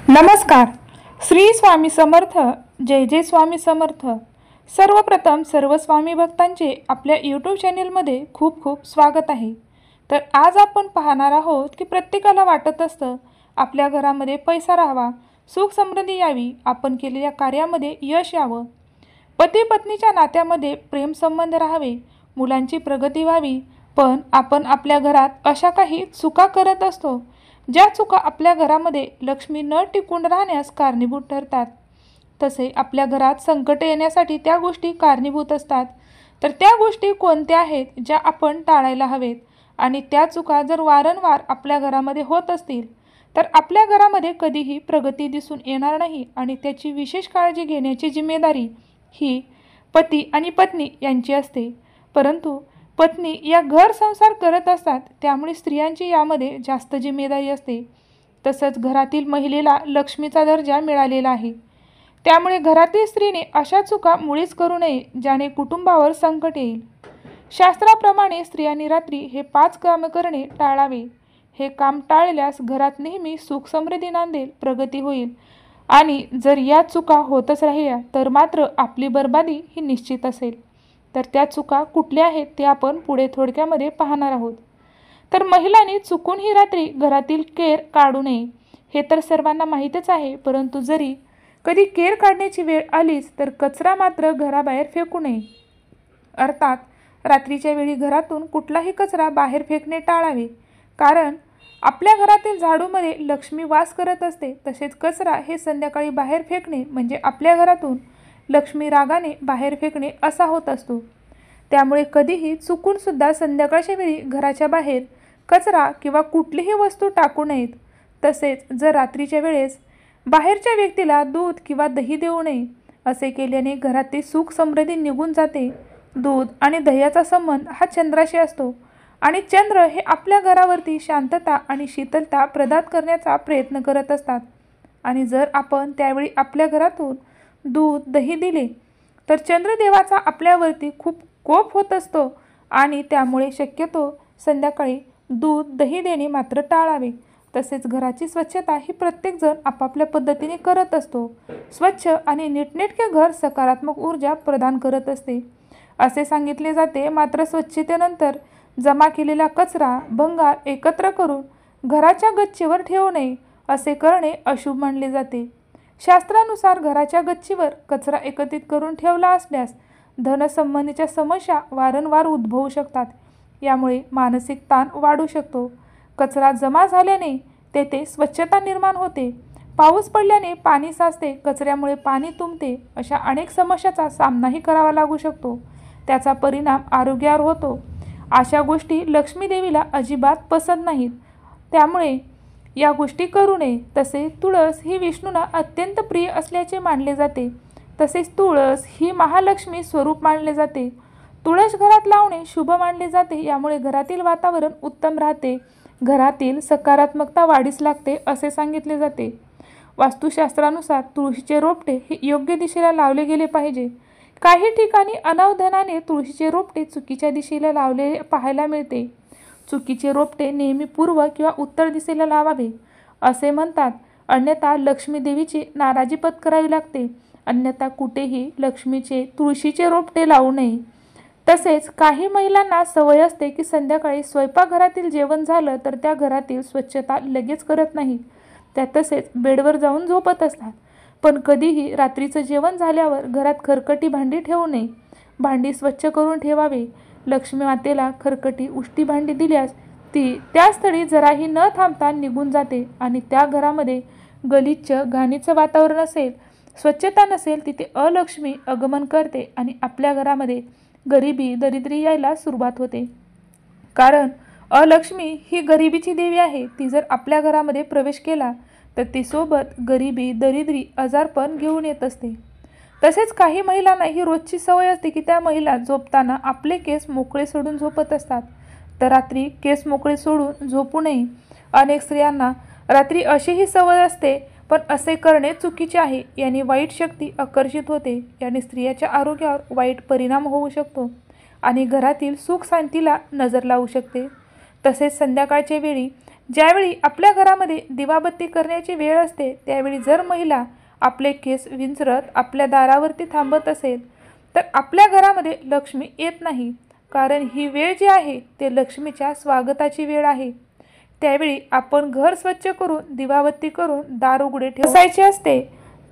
नमस्कार. श्री स्वामी समर्थ. जय जय स्वामी समर्थ. सर्वप्रथम सर्व स्वामी भक्तांचे आपल्या यूट्यूब चॅनेलमध्ये खूप खूप स्वागत आहे. तर आज आपण पाहणार आहोत की प्रत्येकाला वाटत असतं आपल्या घरामध्ये पैसा राहावा, सुख समृद्धी यावी, आपण केलेल्या कार्यामध्ये यश यावं, पती पत्नीच्या नात्यामध्ये प्रेम संबंध राहावे, मुलांची प्रगती व्हावी. पण आपण आपल्या घरात अशा काही चुका करत असतो ज्या चुका आपल्या घरामध्ये लक्ष्मी न टिकून राहण्यास कारणीभूत ठरतात. तसे आपल्या घरात संकट येण्यासाठी त्या गोष्टी कारणीभूत असतात. तर त्या गोष्टी कोणत्या आहेत ज्या आपण टाळायला हवेत, आणि त्या चुका जर वारंवार आपल्या घरामध्ये होत असतील तर आपल्या घरामध्ये कधीही प्रगती दिसून येणार नाही. आणि त्याची विशेष काळजी घेण्याची जिम्मेदारी ही पती आणि पत्नी यांची असते. परंतु पत्नी या घर संसार करत असतात, त्यामुळे स्त्रियांची यामध्ये जास्त जिम्मेदारी असते. तसंच घरातील महिलेला लक्ष्मीचा दर्जा मिळालेला आहे. त्यामुळे घरातील स्त्रीने अशा चुका मुळीच करू नये ज्याने कुटुंबावर संकट येईल. शास्त्राप्रमाणे स्त्रियांनी रात्री हे 5 काम करणे टाळावे. हे काम टाळल्यास घरात नेहमी सुख समृद्धी नांदेल, प्रगती होईल. आणि जर या चुका होतच राहिल्या तर मात्र आपली बर्बादी ही निश्चित असेल. तर त्या चुका कुठल्या आहेत ते आपण पुढे थोडक्यामध्ये पाहणार आहोत. तर महिलांनी चुकून ही रात्री घरातील केर काढू नये. हे तर सर्वांना माहीतच आहे. परंतु जरी कधी केर काढण्याची वेळ आलीच तर कचरा मात्र घराबाहेर फेकू नये. अर्थात रात्रीच्या वेळी घरातून कुठलाही कचरा बाहेर फेकणे टाळावे. कारण आपल्या घरातील झाडूमध्ये लक्ष्मी वास करत असते. तसेच कचरा हे संध्याकाळी बाहेर फेकणे म्हणजे आपल्या घरातून लक्ष्मी रागाने बाहेर फेकणे असा होत असतो. त्यामुळे कधीही चुकून सुद्धा संध्याकाळच्या वेळी घराच्या बाहेर कचरा किंवा कुठलीही वस्तू टाकू नयेत. तसेच जर रात्रीच्या वेळेस बाहेरच्या व्यक्तीला दूध किंवा दही देऊ नये. असे केल्याने घरातील सुख समृद्धी निघून जाते. दूध आणि दह्याचा संबंध हा चंद्राशी असतो आणि चंद्र हे आपल्या घरावरती शांतता आणि शीतलता प्रदान करण्याचा प्रयत्न करत असतात. आणि जर आपण त्यावेळी आपल्या घरातून दूध दही दिले तर चंद्रदेवाचा आपल्यावरती खूप कोप होत असतो आणि त्यामुळे शक्यतो संध्याकाळी दूध दही देणे मात्र टाळावे. तसेच घराची स्वच्छता ही प्रत्येकजण आपापल्या पद्धतीने करत असतो. स्वच्छ आणि नीटनेटके घर सकारात्मक ऊर्जा प्रदान करत असते असे सांगितले जाते. मात्र स्वच्छतेनंतर जमा केलेला कचरा भंगार एकत्र करून घराच्या गच्चीवर ठेवू नये. असे करणे अशुभ मानले जाते. शास्त्रानुसार घराच्या गच्चीवर कचरा एकत्रित करून ठेवला असल्यास धनसंबंधीच्या समस्या वारंवार उद्भवू शकतात. यामुळे मानसिक ताण वाढू शकतो. कचरा जमा झाल्याने तेथे स्वच्छता निर्माण होते. पाऊस पडल्याने पाणी साचते, कचऱ्यामुळे पाणी तुंबते. अशा अनेक समस्याचा सामनाही करावा लागू शकतो. त्याचा परिणाम आरोग्यावर होतो. अशा गोष्टी लक्ष्मी देवीला अजिबात पसंत नाहीत. त्यामुळे या गोष्टी करू नये. तसे तुळस ही विष्णूंना अत्यंत प्रिय असल्याचे मानले जाते. तसेच तुळस ही महालक्ष्मी स्वरूप मानले जाते. तुळस घरात लावणे शुभ मानले जाते. यामुळे घरातील वातावरण उत्तम राहते, घरातील सकारात्मकता वाढीस लागते असे सांगितले जाते. वास्तुशास्त्रानुसार तुळशीचे रोपटे हे योग्य दिशेला लावले गेले पाहिजे. काही ठिकाणी अनावधानाने तुळशीचे रोपटे चुकीच्या दिशेला लावले पाहायला मिळते. चुकीचे रोपटे नेहमी पूर्व किंवा उत्तर दिशेला लावावे असे म्हणतात. अन्यथा लक्ष्मी देवीची नाराजी पत्करावी लागते. अन्यथा कुठेही लक्ष्मीचे तुळशीचे रोपटे लावू नये. तसेच काही महिलांना सवय असते की संध्याकाळी स्वयंपाकघरातील जेवण झालं तर त्या घरातील स्वच्छता लगेच करत नाहीत. त्या तसेच बेडवर जाऊन झोपत असतात. पण कधीही रात्रीचं जेवण झाल्यावर घरात खरकटी भांडी ठेवू नये. भांडी स्वच्छ करून ठेवावे. लक्ष्मी मातेला खरकटी उष्टी भांडी दिल्यास ती त्या स्थळी जराही न थांबता निघून जाते आणि त्या घरामध्ये गलिच्छ घाणीचं वातावरण असेल, स्वच्छता नसेल, तिथे अलक्ष्मी आगमन करते आणि आपल्या घरामध्ये गरिबी दरिद्री यायला सुरुवात होते. कारण अलक्ष्मी ही गरिबीची देवी आहे. ती जर आपल्या घरामध्ये प्रवेश केला तर ती सोबत गरिबी दरिद्री आजारपण घेऊन येत असते. तसेच काही महिलांना ही रोजची सवय असते की त्या महिला झोपताना आपले केस मोकळे सोडून झोपत असतात. तर रात्री केस मोकळे सोडून झोपू नये. अनेक स्त्रियांना रात्री अशीही सवय असते, पण असे करणे चुकीचे आहे. याने वाईट शक्ती आकर्षित होते. याने स्त्रियाच्या आरोग्यावर वाईट परिणाम होऊ शकतो आणि घरातील सुख शांतीला नजर लावू शकते. तसेच संध्याकाळच्या वेळी ज्यावेळी आपल्या घरामध्ये दिवाबत्ती करण्याची वेळ असते त्यावेळी जर महिला आपले केस विंचरत आपल्या दारावरती थांबत असेल तर आपल्या घरामध्ये लक्ष्मी येत नाही, कारण ही वेळ जी आहे ते लक्ष्मीच्या स्वागताची वेळ आहे। त्यावेळी आपण घर स्वच्छ करून दिवाबत्ती करून दार उघडे ठेवायचे असते।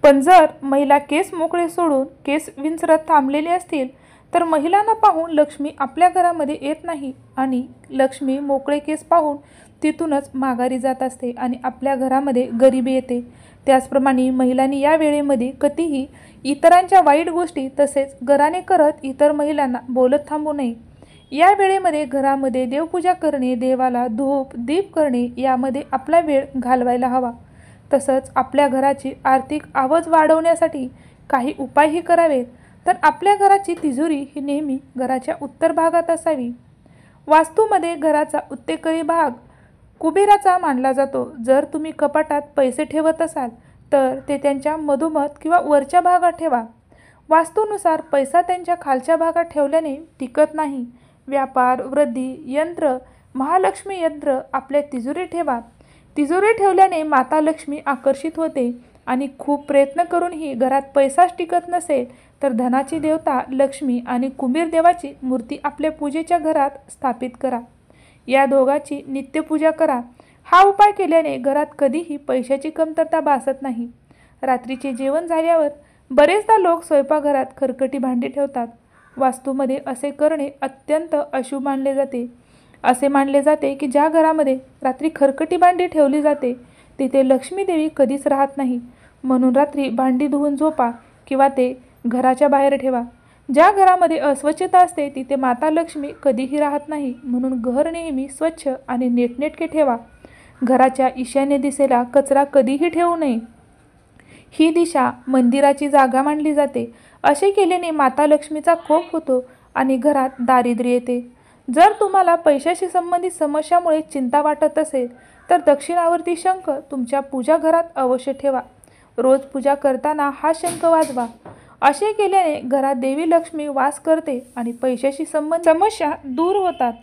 पण जर महिला केस मोकळे सोडून केस विंचरत थांबलेले असतील तर महिलांना पाहून लक्ष्मी आपल्या घरामध्ये येत नाही आणि लक्ष्मी मोकळे केस पाहून तिथूनच माघारी जात असते आणि आपल्या घरामध्ये गरिबी येते। त्याचप्रमाणे महिलांनी या वेळेमध्ये कधीही इतरांच्या वाईट गोष्टी तसेच घराने करत इतर महिलांना बोलत थांबू नये। या वेळेमध्ये घरामध्ये देवपूजा करणे, देवाला धूप दीप करणे यामध्ये आपला वेळ घालवायला हवा। तसंच आपल्या घराची आर्थिक आवक वाढवण्यासाठी काही उपायही करावेत। तर आपल्या घराची तिजोरी ही नेहमी घराच्या उत्तर भागात असावी। वास्तूमध्ये घराचा उत्तरेकडील भाग कुबेराचा मानला जातो। जर तुम्ही कपाटात पैसे ठेवत असाल तर ते त्यांच्या मधोमध किंवा वरच्या भागात ठेवा। वास्तूनुसार पैसा त्यांच्या खालच्या भागात ठेवल्याने टिकत नाही। व्यापार वृद्धी यंत्र महालक्ष्मी यंत्र आपल्या तिजोरीत ठेवा। तिजोरी ठेवल्याने माता लक्ष्मी आकर्षित होते आणि खूप प्रयत्न करूनही घरात पैसाच टिकत नसेल तर धनाची देवता लक्ष्मी आणि कुबेर देवाची मूर्ती आपल्या पूजेच्या घरात स्थापित करा। या दोघांची नित्यपूजा करा। हा उपाय केल्याने घरात कधीही पैशाची कमतरता भासत नाही। रात्रीचे जेवण झाल्यावर बरेचदा लोक स्वयंपाकघरात खरकटी भांडी ठेवतात। वास्तूमध्ये असे करणे अत्यंत अशुभ मानले जाते। असे मानले जाते की ज्या घरामध्ये रात्री खरकटी भांडी ठेवली जाते तिथे लक्ष्मी देवी कधीच राहत नाही। म्हणून रात्री भांडी धुवून झोपा किंवा ते घराच्या बाहेर ठेवा। ज्या घरामध्ये अस्वच्छता असते तिथे माता लक्ष्मी कधीही राहत नाही। म्हणून घर नेहमी स्वच्छ आणि नीटनेटके ठेवा। घराच्या ईशान्य दिशेला कचरा कधीही ठेवू नये। ही दिशा मंदिराची जागा मानली जाते। असे केल्याने माता लक्ष्मीचा कोप होतो आणि घरात दारिद्र्य येते। जर तुम्हाला पैशाशी संबंधित समस्यामुळे चिंता वाटत असेल तर दक्षिणावर्ती शंख तुमच्या पूजा घरात अवश्य ठेवा। रोज पूजा करताना हा शंख वाजवा। असे केल्याने घरात देवी लक्ष्मी वास करते आणि पैशाशी संबंधित समस्या दूर होतात।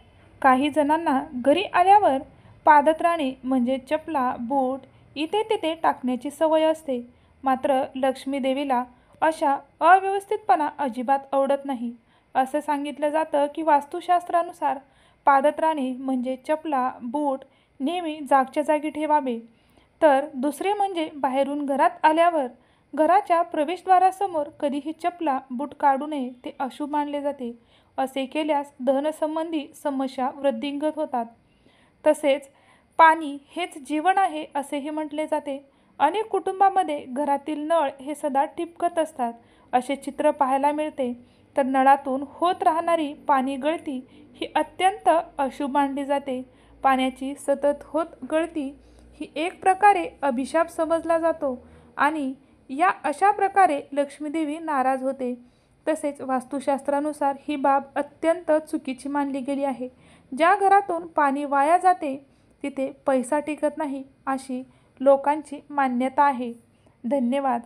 काही जणांना घरी आल्यावर पादत्राणे म्हणजे चपला बूट इथे तिथे टाकण्याची सवय असते। मात्र लक्ष्मी देवीला अशा अव्यवस्थितपणा अजिबात आवडत नाही। असं सांगितलं जातं की वास्तुशास्त्रानुसार पादत्राणे म्हणजे चपला बूट नेहमी जागच्या जागी ठेवावे। तर दुसरे म्हणजे बाहेरून घरात आल्यावर घराच्या प्रवेशद्वारासमोर कधीही चपला बूट काढू नये, ते अशुभ मानले जाते। असे केल्यास धनसंबंधी समस्या वृद्धिंगत होतात। तसेच पाणी हेच जीवन आहे असेही म्हटले जाते। अनेक कुटुंबामध्ये घरातील नळ हे सदा ठिपकत असतात असे चित्र पाहायला मिळते। तर नळातून होत राहणारी पाणी गळती ही अत्यंत अशुभ मानली जाते। पाण्याची सतत होत गळती ही एक प्रकारे अभिशाप समजला जातो आणि या अशा प्रकारे लक्ष्मीदेवी नाराज होते। तसेच वास्तुशास्त्रानुसार ही बाब अत्यंत चुकीची मानली गेली आहे। ज्या घरातून पाणी वाया जाते तिथे पैसा टिकत नाही अशी लोकांची मान्यता आहे। धन्यवाद।